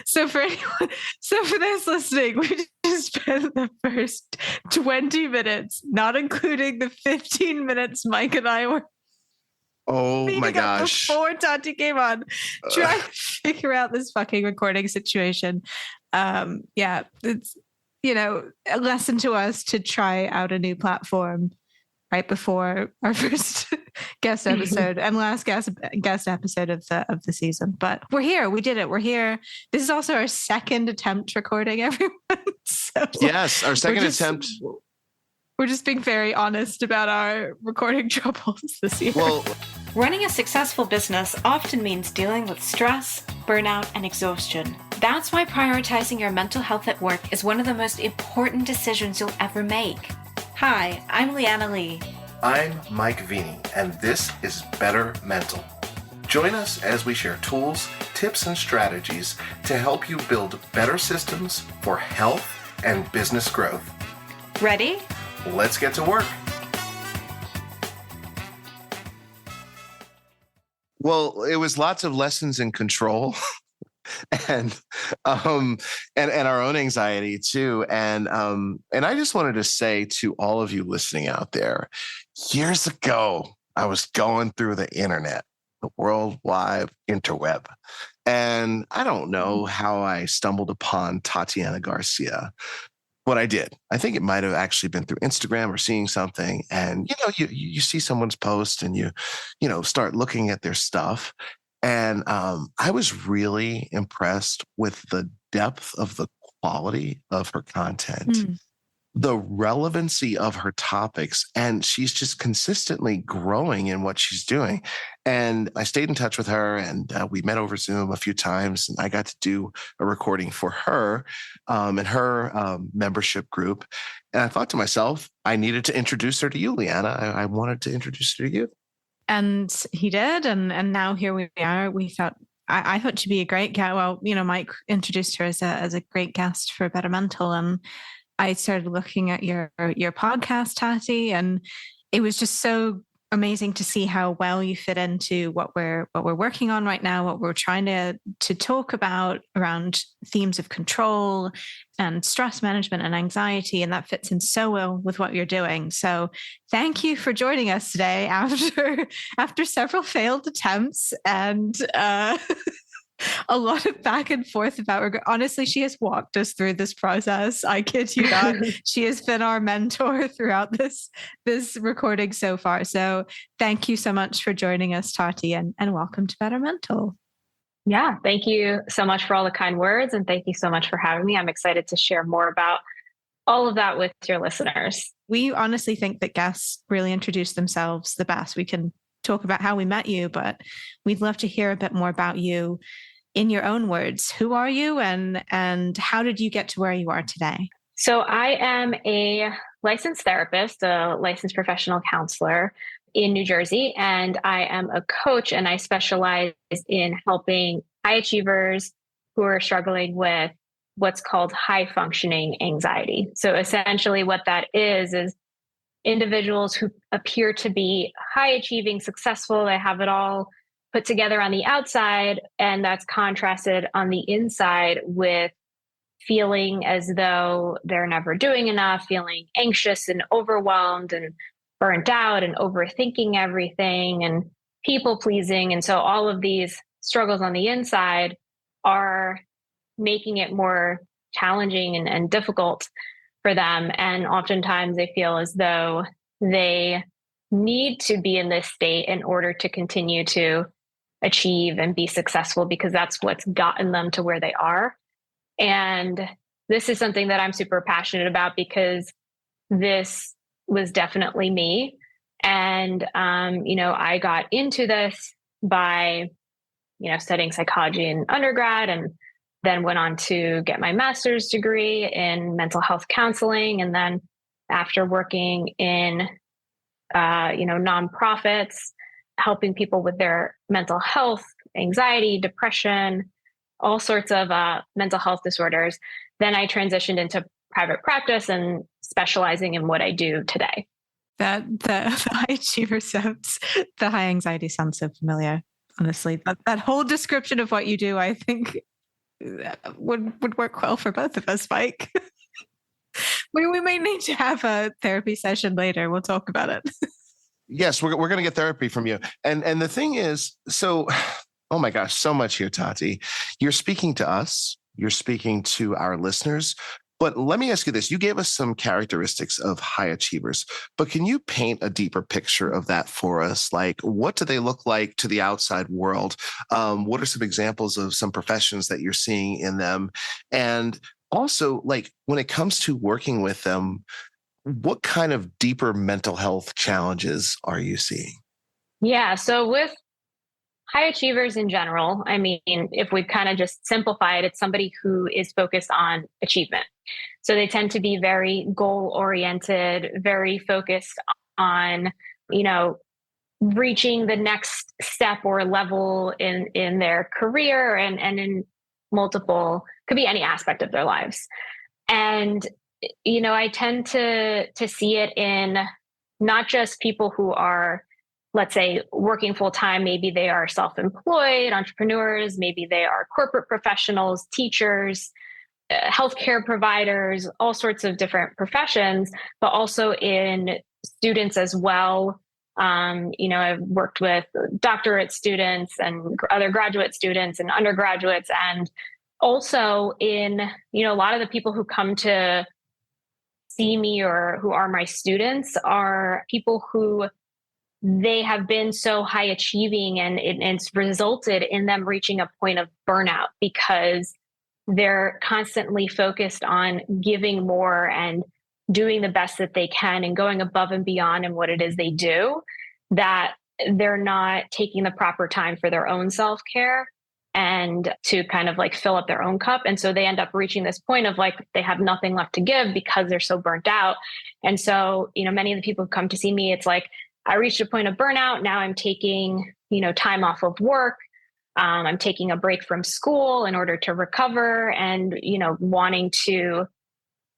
So for anyone, so for those listening, we just spent the first 20 minutes, not including the 15 minutes Mike and I were Oh my meeting up gosh. before Tati came on, trying to figure out this fucking recording situation. Yeah, it's, a lesson to us to try out a new platform right before our first guest episode and last guest episode of the season. But we're here. We did it. We're here. This is also our second attempt recording, everyone. So yes, our second attempt. We're just being very honest about our recording troubles this year. Well, running a successful business often means dealing with stress, burnout, and exhaustion. That's why prioritizing your mental health at work is one of the most important decisions you'll ever make. Hi, I'm Leanna Lee. I'm Mike Vini, and this is Bettermental. Join us as we share tools, tips, and strategies to help you build better systems for health and business growth. Ready? Let's get to work. Well, it was lots of lessons in control and our own anxiety too. And I just wanted to say to all of you listening out there, years ago, I was going through the internet, the World Wide Interweb. And I don't know how I stumbled upon Tatiana Garcia. What I did, I think it might have actually been through Instagram or seeing something. And, you see someone's post and you start looking at their stuff. And I was really impressed with the depth of the quality of her content, the relevancy of her topics, and she's just consistently growing in what she's doing. And I stayed in touch with her, and we met over Zoom a few times, and I got to do a recording for her and her membership group. And I thought to myself, I needed to introduce her to you, Leanna. I wanted to introduce her to you. And he did, and now here we are. We thought I thought she'd be a great guest. Well, Mike introduced her as a great guest for Bettermental, and I started looking at your podcast, Tati, and it was just so amazing to see how well you fit into what we're working on right now, what we're trying to talk about around themes of control and stress management and anxiety, and that fits in so well with what you're doing. So thank you for joining us today after several failed attempts and a lot of back and forth about, honestly, she has walked us through this process. I kid you not. She has been our mentor throughout this recording so far. So thank you so much for joining us, Tati, and welcome to Bettermental. Yeah, thank you so much for all the kind words. And thank you so much for having me. I'm excited to share more about all of that with your listeners. We honestly think that guests really introduce themselves the best. We can talk about how we met you, but we'd love to hear a bit more about you in your own words. Who are you and how did you get to where you are today? So I am a licensed therapist, a licensed professional counselor in New Jersey, and I am a coach, and I specialize in helping high achievers who are struggling with what's called high functioning anxiety. So essentially what that is individuals who appear to be high achieving, successful, they have it all put together on the outside, and that's contrasted on the inside with feeling as though they're never doing enough, feeling anxious and overwhelmed and burnt out and overthinking everything and people pleasing. And so all of these struggles on the inside are making it more challenging and difficult for them. And oftentimes they feel as though they need to be in this state in order to continue to achieve and be successful, because that's what's gotten them to where they are. And this is something that I'm super passionate about, because this was definitely me. And, I got into this by, studying psychology in undergrad, and then went on to get my master's degree in mental health counseling. And then after working in, nonprofits, helping people with their mental health, anxiety, depression, all sorts of mental health disorders, then I transitioned into private practice and specializing in what I do today. The high achiever sounds, the high anxiety sounds so familiar. Honestly, that whole description of what you do, I think would work well for both of us, Mike. We may need to have a therapy session later. We'll talk about it. Yes, we're going to get therapy from you. And the thing is, so, oh my gosh, so much here, Tati. You're speaking to us. You're speaking to our listeners. But let me ask you this. You gave us some characteristics of high achievers, but can you paint a deeper picture of that for us? Like, what do they look like to the outside world? What are some examples of some professions that you're seeing in them? And also, like, when it comes to working with them, what kind of deeper mental health challenges are you seeing? Yeah. So with high achievers in general, I mean, if we kind of just simplify it, it's somebody who is focused on achievement. So they tend to be very goal oriented, very focused on, reaching the next step or level in their career and in multiple, could be any aspect of their lives. And, I tend to see it in not just people who are, let's say, working full time. Maybe they are self-employed entrepreneurs. Maybe they are corporate professionals, teachers, healthcare providers, all sorts of different professions, but also in students as well. I've worked with doctorate students and other graduate students and undergraduates, and also in, a lot of the people who come to see me or who are my students are people who they have been so high achieving and it's resulted in them reaching a point of burnout because they're constantly focused on giving more and doing the best that they can and going above and beyond in what it is they do, that they're not taking the proper time for their own self-care and to kind of like fill up their own cup. And so they end up reaching this point of like, they have nothing left to give because they're so burnt out. And so, many of the people who come to see me, it's like, I reached a point of burnout. Now I'm taking, time off of work. I'm taking a break from school in order to recover and, wanting to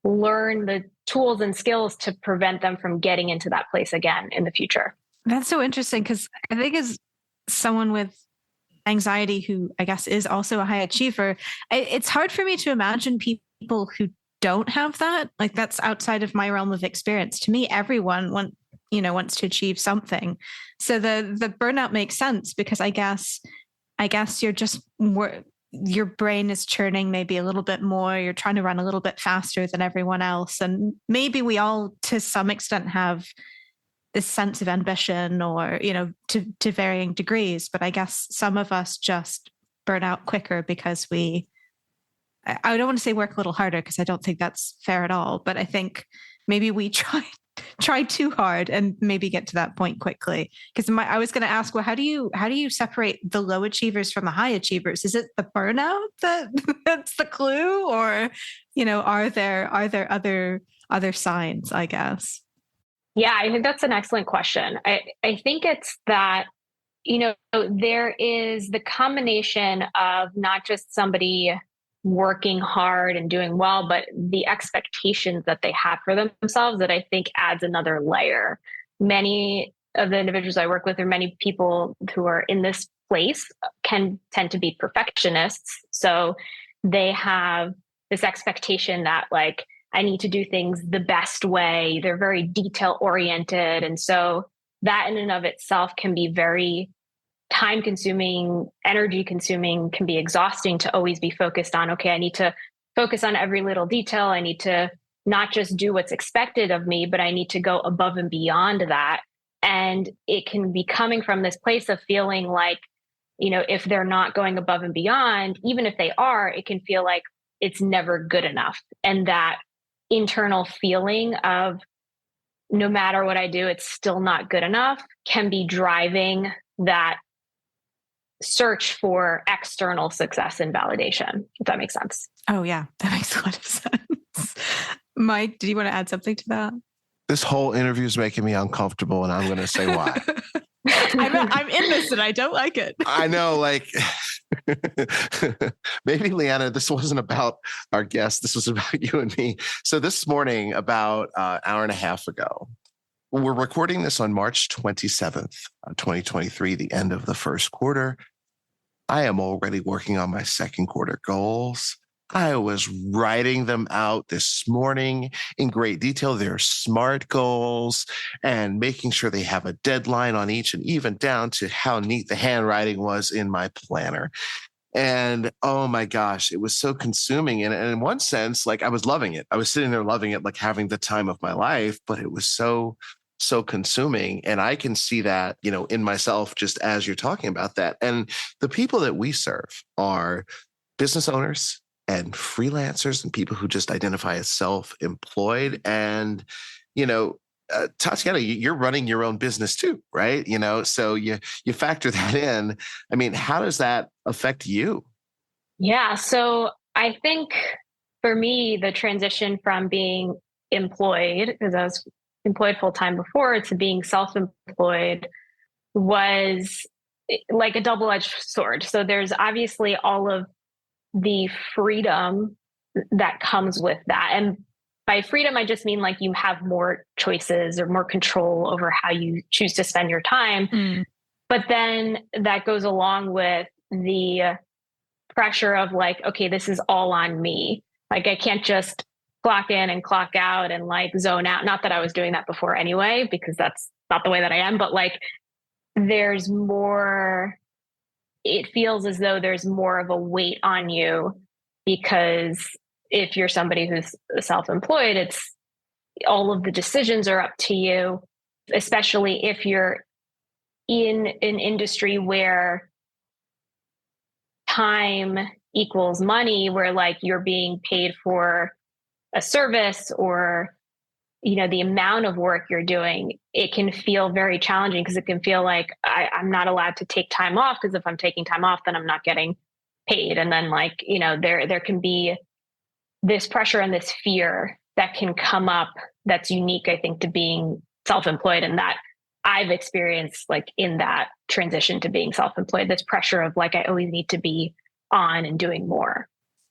learn the tools and skills to prevent them from getting into that place again in the future. That's so interesting because I think as someone with anxiety who I guess is also a high achiever, it's hard for me to imagine people who don't have that. Like that's outside of my realm of experience. To me, everyone wants to achieve something. So the burnout makes sense because I guess you're just your brain is churning maybe a little bit more. You're trying to run a little bit faster than everyone else. And maybe we all, to some extent, have this sense of ambition or, to varying degrees. But I guess some of us just burn out quicker because I don't want to say work a little harder because I don't think that's fair at all. But I think maybe we try too hard and maybe get to that point quickly. Because I was going to ask, well, how do you separate the low achievers from the high achievers? Is it the burnout that's the clue, or are there other signs? I guess. Yeah, I think that's an excellent question. I think it's that there is the combination of not just somebody working hard and doing well, but the expectations that they have for themselves that I think adds another layer. Many of the individuals I work with, or many people who are in this place, can tend to be perfectionists. So they have this expectation that like, I need to do things the best way. They're very detail oriented. And so that in and of itself can be very time consuming, energy consuming, can be exhausting to always be focused on, okay, I need to focus on every little detail. I need to not just do what's expected of me, but I need to go above and beyond that. And it can be coming from this place of feeling like, if they're not going above and beyond, even if they are, it can feel like it's never good enough. And that internal feeling of no matter what I do, it's still not good enough can be driving that search for external success and validation, if that makes sense. Oh yeah, that makes a lot of sense. Mike, do you want to add something to that? This whole interview is making me uncomfortable, and I'm going to say why. I'm in this and I don't like it. I know, like maybe Leanna, this wasn't about our guest. This was about you and me. So this morning, about an hour and a half ago, we're recording this on March 27th, 2023, the end of the first quarter. I am already working on my second quarter goals. I was writing them out this morning in great detail. They're SMART goals and making sure they have a deadline on each, and even down to how neat the handwriting was in my planner. And oh my gosh, it was so consuming. And in one sense, like I was loving it. I was sitting there loving it, like having the time of my life, but it was so consuming. And I can see that, in myself, just as you're talking about that. And the people that we serve are business owners and freelancers and people who just identify as self-employed. And, Tatiana, you're running your own business too, right? So you factor that in. I mean, how does that affect you? Yeah. So I think for me, the transition from being employed, because I was employed full-time before, to being self-employed was like a double-edged sword. So there's obviously all of the freedom that comes with that. And by freedom, I just mean like you have more choices or more control over how you choose to spend your time. Mm. But then that goes along with the pressure of like, okay, this is all on me. Like I can't just clock in and clock out and like zone out. Not that I was doing that before anyway, because that's not the way that I am, but like there's more, it feels as though there's more of a weight on you, because if you're somebody who's self-employed, it's all of the decisions are up to you, especially if you're in an industry where time equals money, where like you're being paid for a service or, the amount of work you're doing. It can feel very challenging because it can feel like I'm not allowed to take time off, because if I'm taking time off, then I'm not getting paid. And then like, there can be this pressure and this fear that can come up that's unique, I think, to being self-employed, and that I've experienced like in that transition to being self-employed, this pressure of like, I always need to be on and doing more.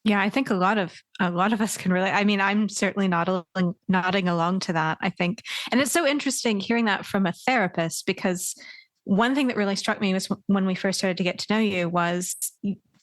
Yeah, I think a lot of us can relate. I mean, I'm certainly nodding along to that, I think. And it's so interesting hearing that from a therapist, because one thing that really struck me was when we first started to get to know you was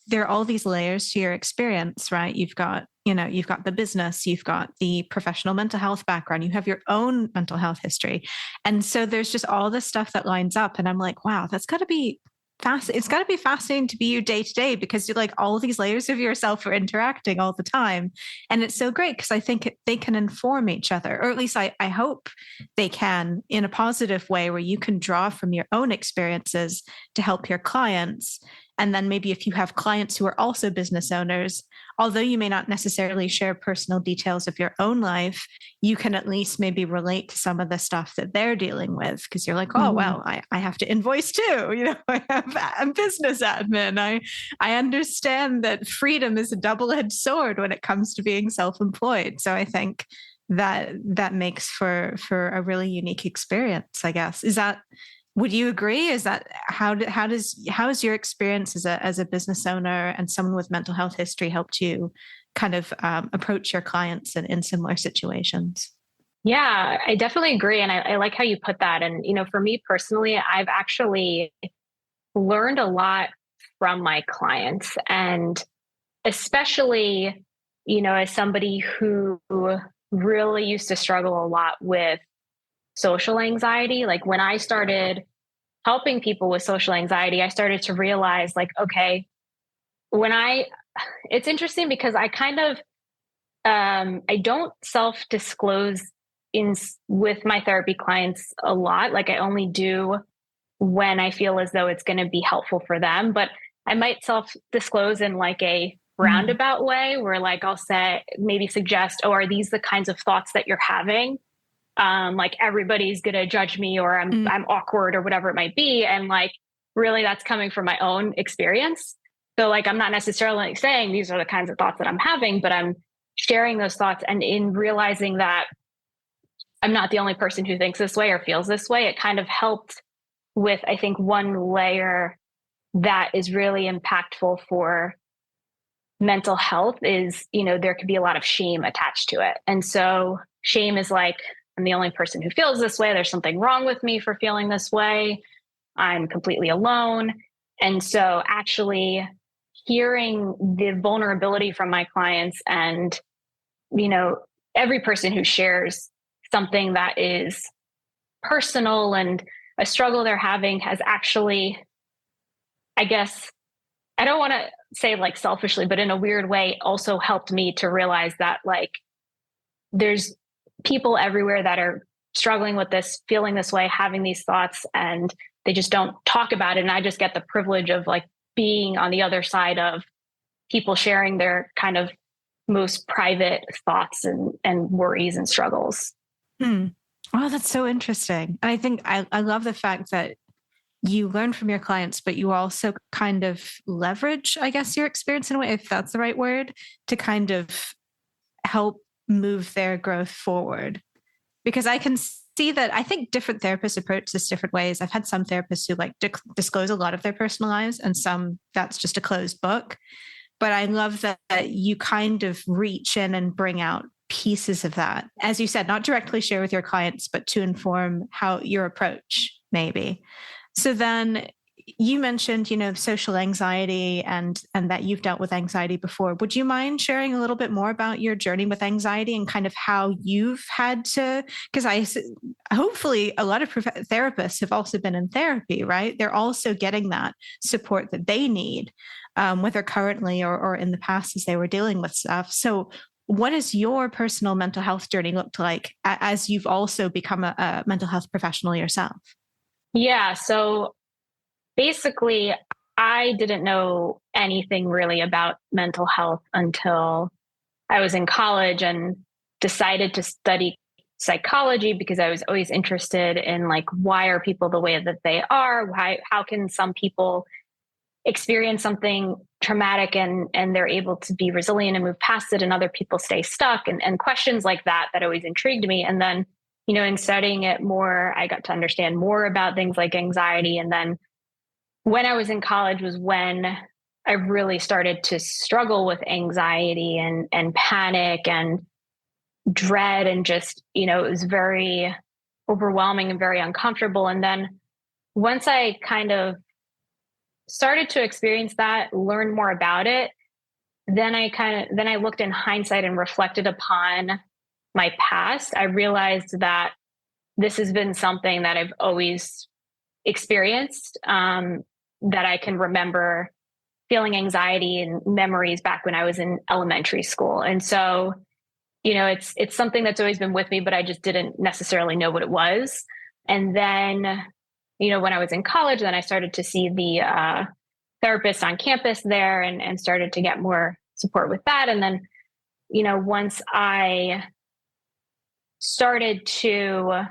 there are all these layers to your experience, right? You've got the business, you've got the professional mental health background, you have your own mental health history. And so there's just all this stuff that lines up. And I'm like, wow, that's got to be it's got to be fascinating to be you day to day, because you're like all of these layers of yourself are interacting all the time. And it's so great because I think they can inform each other, or at least I hope they can, in a positive way, where you can draw from your own experiences to help your clients. And then maybe if you have clients who are also business owners, although you may not necessarily share personal details of your own life, you can at least maybe relate to some of the stuff that they're dealing with, because you're like, oh, well, I have to invoice too. I'm business admin. I understand that freedom is a double-edged sword when it comes to being self-employed. So I think that makes for a really unique experience, I guess. Would you agree? Is that how has your experience as a business owner and someone with mental health history helped you kind of approach your clients in similar situations? Yeah, I definitely agree. And I like how you put that. And, for me personally, I've actually learned a lot from my clients, and especially, as somebody who really used to struggle a lot with social anxiety. Like when I started helping people with social anxiety, I started to realize like, okay, it's interesting because I kind of, I don't self-disclose with my therapy clients a lot. Like I only do when I feel as though it's going to be helpful for them, but I might self-disclose in like a roundabout way where like, I'll maybe suggest, oh, are these the kinds of thoughts that you're having? Like everybody's going to judge me, or I'm awkward, or whatever it might be. And like, really that's coming from my own experience. So like, I'm not necessarily saying these are the kinds of thoughts that I'm having, but I'm sharing those thoughts. And in realizing that I'm not the only person who thinks this way or feels this way, it kind of helped with, I think, one layer that is really impactful for mental health is, there could be a lot of shame attached to it. And so shame is like, I'm the only person who feels this way. There's something wrong with me for feeling this way. I'm completely alone. And so actually hearing the vulnerability from my clients and, every person who shares something that is personal and a struggle they're having has actually, I guess, I don't want to say like selfishly, but in a weird way, also helped me to realize that like there's people everywhere that are struggling with this, feeling this way, having these thoughts, and they just don't talk about it. And I just get the privilege of like being on the other side of people sharing their kind of most private thoughts and worries and struggles. Oh, that's so interesting. And I think I love the fact that you learn from your clients, but you also kind of leverage, I guess, your experience in a way, if that's the right word, to kind of help move their growth forward. Because I can see that I think different therapists approach this different ways. I've had some therapists who like disclose a lot of their personal lives, and some that's just a closed book. But I love that you kind of reach in and bring out pieces of that. As you said, not directly share with your clients, but to inform how your approach maybe. So then you mentioned, social anxiety and that you've dealt with anxiety before. Would you mind sharing a little bit more about your journey with anxiety and kind of how you've had to, because hopefully a lot of therapists have also been in therapy, right? They're also getting that support that they need, whether currently or in the past as they were dealing with stuff. So what has your personal mental health journey looked like as you've also become a mental health professional yourself? Yeah. So basically, I didn't know anything really about mental health until I was in college and decided to study psychology because I was always interested in like, why are people the way that they are? How can some people experience something traumatic and they're able to be resilient and move past it, and other people stay stuck, and questions like that always intrigued me. And then, in studying it more, I got to understand more about things like anxiety. And then when I was in college was when I really started to struggle with anxiety and panic and dread, and just, it was very overwhelming and very uncomfortable. And then once I kind of started to experience that, learn more about it, then I looked in hindsight and reflected upon my past. I realized that this has been something that I've always experienced, that I can remember feeling anxiety and memories back when I was in elementary school. And so, it's something that's always been with me, but I just didn't necessarily know what it was. And then, when I was in college, then I started to see the therapist on campus there and started to get more support with that. And then, once I started to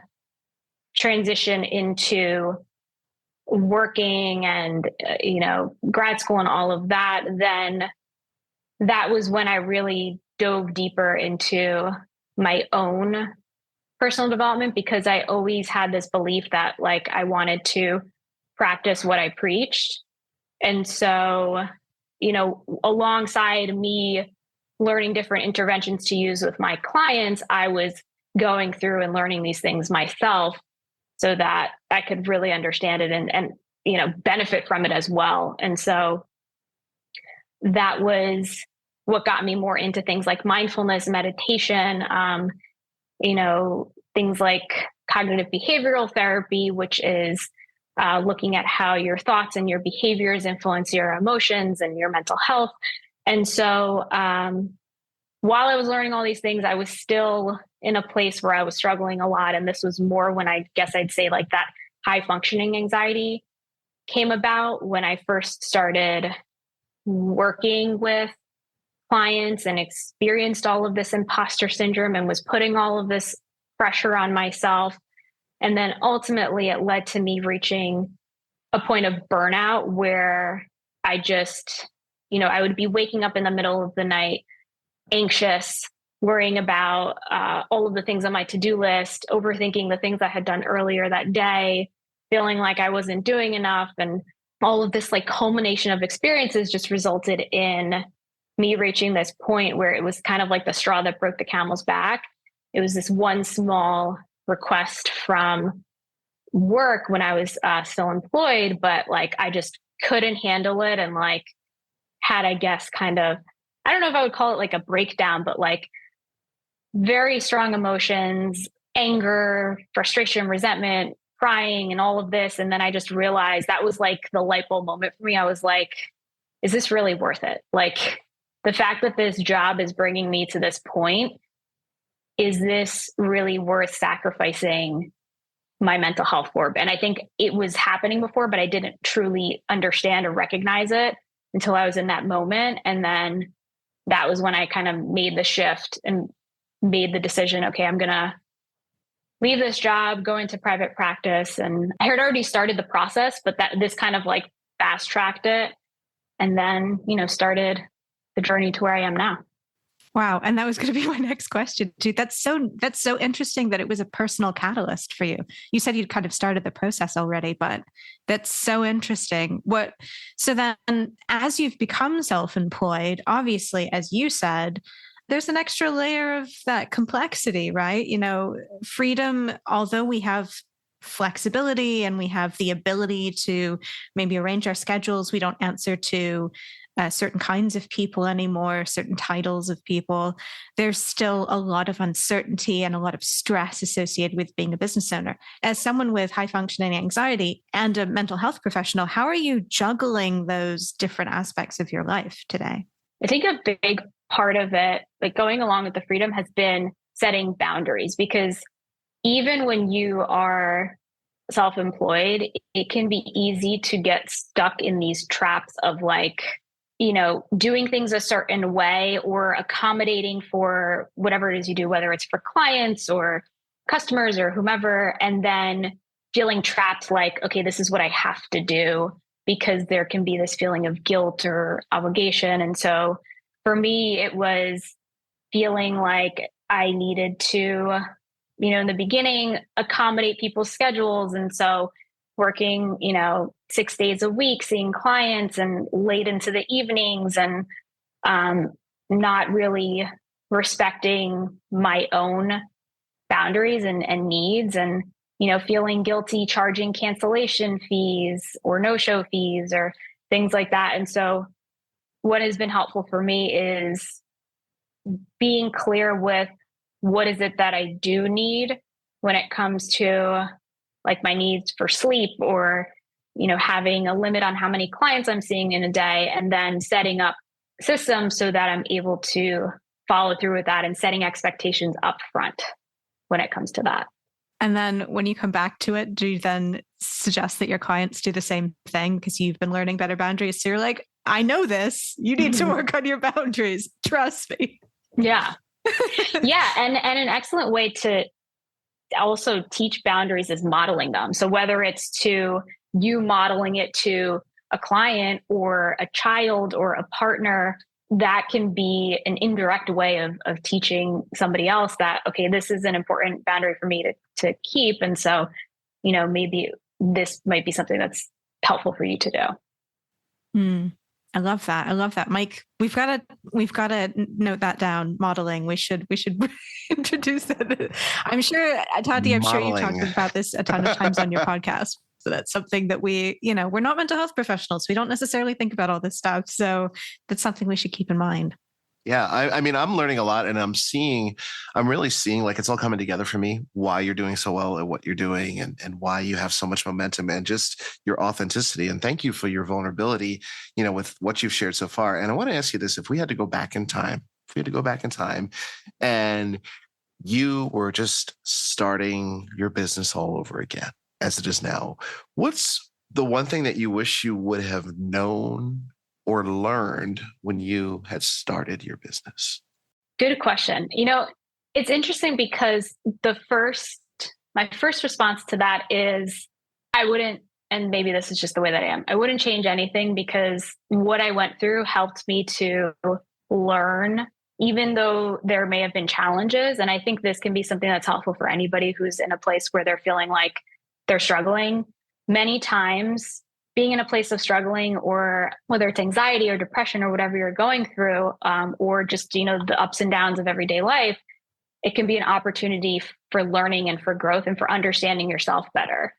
transition into working and, grad school and all of that, then that was when I really dove deeper into my own personal development, because I always had this belief that like I wanted to practice what I preached. And so, alongside me learning different interventions to use with my clients, I was going through and learning these things myself so that I could really understand it and benefit from it as well. And so that was what got me more into things like mindfulness, meditation, things like cognitive behavioral therapy, which is looking at how your thoughts and your behaviors influence your emotions and your mental health. And so while I was learning all these things, I was still in a place where I was struggling a lot. And this was more when I guess I'd say like that high functioning anxiety came about when I first started working with clients and experienced all of this imposter syndrome and was putting all of this pressure on myself. And then ultimately it led to me reaching a point of burnout where I just, I would be waking up in the middle of the night, anxious, worrying about all of the things on my to-do list, overthinking the things I had done earlier that day, feeling like I wasn't doing enough. And all of this like culmination of experiences just resulted in me reaching this point where it was kind of like the straw that broke the camel's back. It was this one small request from work when I was still employed, but like I just couldn't handle it and like had, I guess, kind of, I don't know if I would call it like a breakdown, but like very strong emotions, anger, frustration, resentment, crying, and all of this. And then I just realized that was like the light bulb moment for me. I was like, is this really worth it? Like the fact that this job is bringing me to this point, is this really worth sacrificing my mental health for? And I think it was happening before, but I didn't truly understand or recognize it until I was in that moment. And then that was when I kind of made the shift and made the decision, okay, I'm going to leave this job, go into private practice. And I had already started the process, but that this kind of like fast tracked it. And then, started the journey to where I am now. Wow. And that was going to be my next question too. That's so interesting that it was a personal catalyst for you. You said you'd kind of started the process already, but that's so interesting. So then as you've become self-employed, obviously, as you said, there's an extra layer of that complexity, right? Freedom, although we have flexibility and we have the ability to maybe arrange our schedules, we don't answer to certain kinds of people anymore, certain titles of people. There's still a lot of uncertainty and a lot of stress associated with being a business owner. As someone with high functioning anxiety and a mental health professional, how are you juggling those different aspects of your life today? I think a big part of it, like going along with the freedom, has been setting boundaries, because even when you are self-employed, it can be easy to get stuck in these traps of like, doing things a certain way or accommodating for whatever it is you do, whether it's for clients or customers or whomever, and then feeling trapped like, okay, this is what I have to do, because there can be this feeling of guilt or obligation. And so for me, it was feeling like I needed to, in the beginning, accommodate people's schedules. And so working, 6 days a week, seeing clients and late into the evenings, and not really respecting my own boundaries and needs, and, feeling guilty charging cancellation fees or no-show fees or things like that. And so what has been helpful for me is being clear with what is it that I do need when it comes to like my needs for sleep, or, having a limit on how many clients I'm seeing in a day, and then setting up systems so that I'm able to follow through with that, and setting expectations up front when it comes to that. And then when you come back to it, do you then suggest that your clients do the same thing because you've been learning better boundaries? So you're like, I know this, you need to work on your boundaries. Trust me. Yeah. Yeah. And an excellent way to also teach boundaries is modeling them. So whether it's to you modeling it to a client or a child or a partner, that can be an indirect way of teaching somebody else that, okay, this is an important boundary for me to keep. And so, maybe this might be something that's helpful for you to do. I love that. Mike, we've got to note that down. Modeling. We should introduce that. I'm sure, Tati, I'm sure you've talked about this a ton of times on your podcast. So that's something that we're not mental health professionals. We don't necessarily think about all this stuff. So that's something we should keep in mind. Yeah. I mean, I'm learning a lot, and I'm really seeing like it's all coming together for me, why you're doing so well at what you're doing, and why you have so much momentum, and just your authenticity. And thank you for your vulnerability, with what you've shared so far. And I want to ask you this: if we had to go back in time, and you were just starting your business all over again, as it is now, what's the one thing that you wish you would have known or learned when you had started your business? Good question. It's interesting because my first response to that is I wouldn't, and maybe this is just the way that I am, I wouldn't change anything, because what I went through helped me to learn, even though there may have been challenges. And I think this can be something that's helpful for anybody who's in a place where they're feeling like they're struggling. Many times, being in a place of struggling, or whether it's anxiety or depression or whatever you're going through, or just, the ups and downs of everyday life, it can be an opportunity for learning and for growth and for understanding yourself better.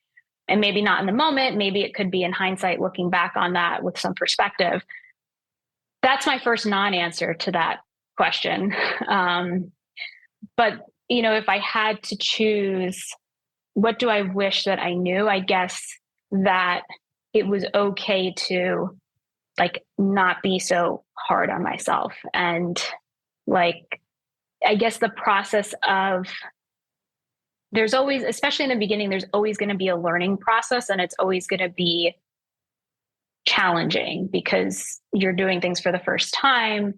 And maybe not in the moment, maybe it could be in hindsight, looking back on that with some perspective. That's my first non-answer to that question. But, if I had to choose, what do I wish that I knew? I guess that it was okay to not be so hard on myself. And I guess the process of, there's always, especially in the beginning, there's always going to be a learning process, and it's always going to be challenging because you're doing things for the first time.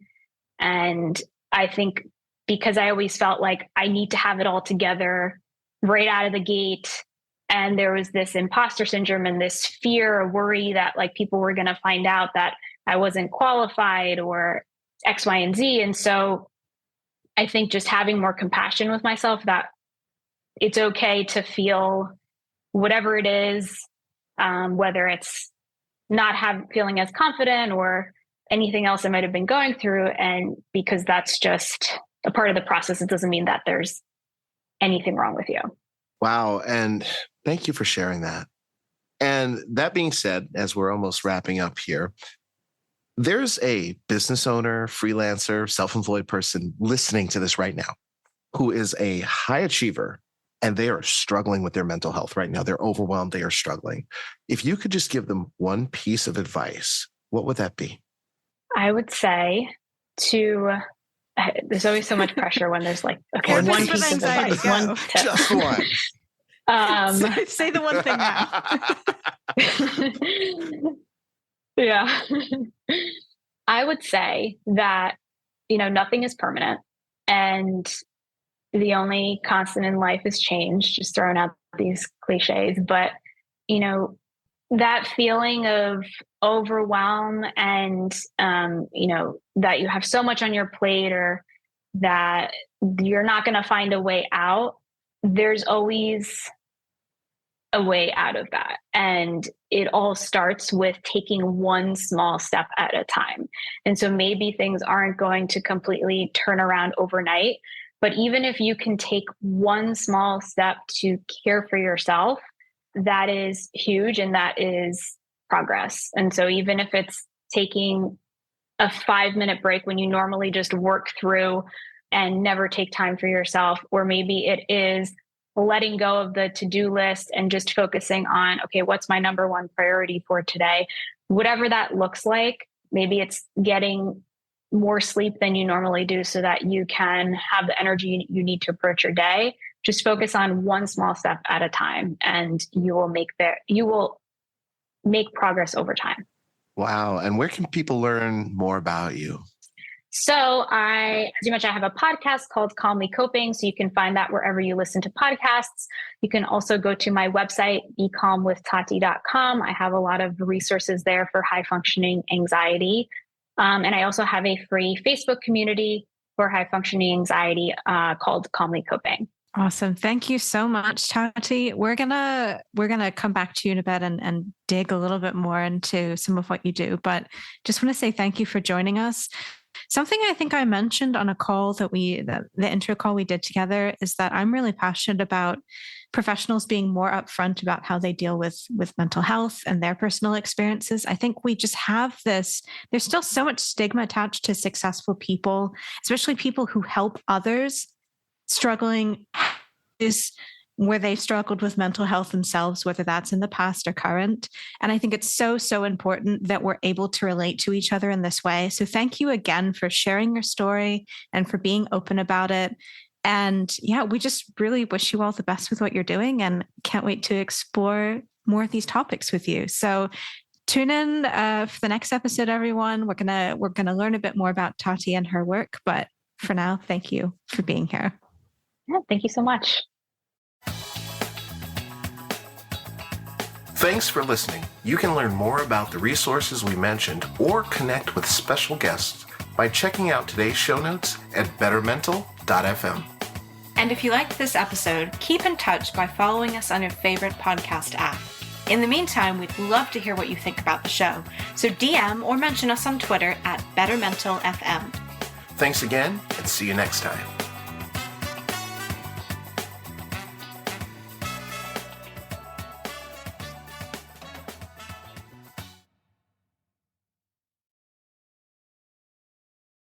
And I think because I always felt like I need to have it all together right out of the gate. And there was this imposter syndrome and this fear or worry that people were going to find out that I wasn't qualified or X, Y, and Z. And so I think just having more compassion with myself, that it's okay to feel whatever it is, whether it's not feeling as confident or anything else I might have been going through. And because that's just a part of the process, it doesn't mean that there's anything wrong with you. Wow. And thank you for sharing that. And that being said, as we're almost wrapping up here, there's a business owner, freelancer, self-employed person listening to this right now who is a high achiever, and they are struggling with their mental health right now. They're overwhelmed. They are struggling. If you could just give them one piece of advice, what would that be? I would say there's always so much pressure when there's one piece of advice, one tip. Just one. Say the one thing now. Yeah. I would say that, nothing is permanent, and the only constant in life is change, just throwing out these cliches. But, that feeling of overwhelm and, that you have so much on your plate or that you're not going to find a way out, there's always a way out of that. And it all starts with taking one small step at a time. And so maybe things aren't going to completely turn around overnight, but even if you can take one small step to care for yourself, that is huge, and that is progress. And so even if it's taking a 5-minute break when you normally just work through and never take time for yourself, or maybe it is letting go of the to-do list and just focusing on, okay, what's my number one priority for today? Whatever that looks like, maybe it's getting more sleep than you normally do so that you can have the energy you need to approach your day. Just focus on one small step at a time, and you will make progress over time. Wow. And where can people learn more about you? So as you mentioned, I have a podcast called Calmly Coping. So you can find that wherever you listen to podcasts. You can also go to my website, becalmwithtati.com. I have a lot of resources there for high functioning anxiety. And I also have a free Facebook community for high functioning anxiety called Calmly Coping. Awesome. Thank you so much, Tati. We're gonna come back to you in a bit and dig a little bit more into some of what you do, but just want to say thank you for joining us. Something I think I mentioned on a call the intro call we did together is that I'm really passionate about professionals being more upfront about how they deal with mental health and their personal experiences. I think we just have there's still so much stigma attached to successful people, especially people who help others struggling where they've struggled with mental health themselves, whether that's in the past or current. And I think it's so, so important that we're able to relate to each other in this way. So thank you again for sharing your story and for being open about it. And yeah, we just really wish you all the best with what you're doing and can't wait to explore more of these topics with you. So tune in for the next episode, everyone. We're gonna learn a bit more about Tati and her work. But for now, thank you for being here. Yeah, thank you so much. Thanks for listening. You can learn more about the resources we mentioned or connect with special guests by checking out today's show notes at bettermental.fm. And if you liked this episode, keep in touch by following us on your favorite podcast app. In the meantime, we'd love to hear what you think about the show. So DM or mention us on Twitter at bettermentalfm. Thanks again, and see you next time.